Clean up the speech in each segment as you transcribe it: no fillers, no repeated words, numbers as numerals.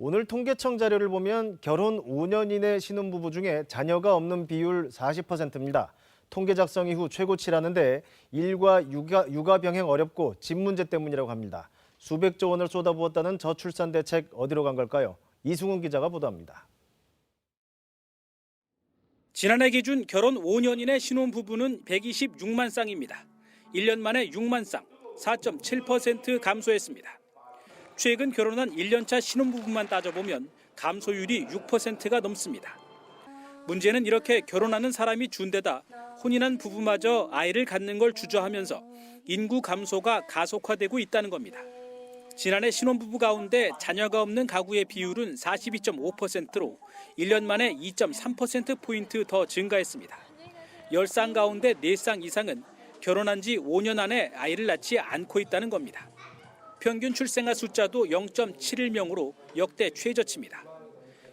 오늘 통계청 자료를 보면 결혼 5년 이내 신혼부부 중에 자녀가 없는 비율 40%입니다. 통계 작성 이후 최고치라는데 일과 육아 병행 어렵고 집 문제 때문이라고 합니다. 수백조 원을 쏟아부었다는 저출산 대책 어디로 간 걸까요? 이승훈 기자가 보도합니다. 지난해 기준 결혼 5년 이내 신혼부부는 126만 쌍입니다. 1년 만에 6만 쌍, 4.7% 감소했습니다. 최근 결혼한 1년차 신혼부부만 따져보면 감소율이 6%가 넘습니다. 문제는 이렇게 결혼하는 사람이 준데다 혼인한 부부마저 아이를 갖는 걸 주저하면서 인구 감소가 가속화되고 있다는 겁니다. 지난해 신혼부부 가운데 자녀가 없는 가구의 비율은 42.5%로 1년 만에 2.3%포인트 더 증가했습니다. 10쌍 가운데 4쌍 이상은 결혼한 지 5년 안에 아이를 낳지 않고 있다는 겁니다. 평균 출생아 숫자도 0.71명으로 역대 최저치입니다.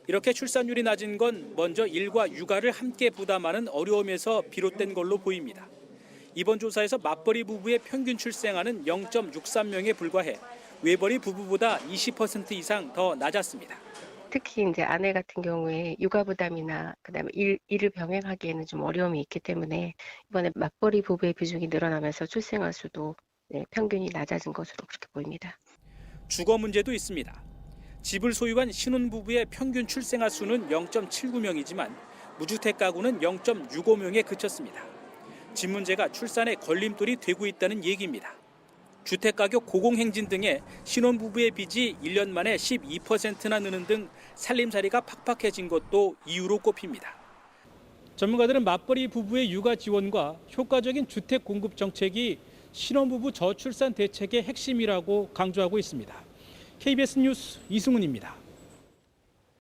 이렇게 출산율이 낮은 건 먼저 일과 육아를 함께 부담하는 어려움에서 비롯된 걸로 보입니다. 이번 조사에서 맞벌이 부부의 평균 출생아는 0.63명에 불과해 외벌이 부부보다 20% 이상 더 낮았습니다. 특히 이제 아내 같은 경우에 육아 부담이나 그다음에 일을 병행하기에는 좀 어려움이 있기 때문에 이번에 맞벌이 부부의 비중이 늘어나면서 출생아 수도 평균이 낮아진 것으로 그렇게 보입니다. 주거 문제도 있습니다. 집을 소유한 신혼부부의 평균 출생아 수는 0.79명이지만 무주택 가구는 0.65명에 그쳤습니다. 집 문제가 출산에 걸림돌이 되고 있다는 얘기입니다. 주택가격 고공행진 등의 신혼부부의 빚이 1년 만에 12%나 느는 등 살림살이가 팍팍해진 것도 이유로 꼽힙니다. 전문가들은 맞벌이 부부의 육아 지원과 효과적인 주택 공급 정책이 신혼부부 저출산 대책의 핵심이라고 강조하고 있습니다. KBS 뉴스 이승훈입니다.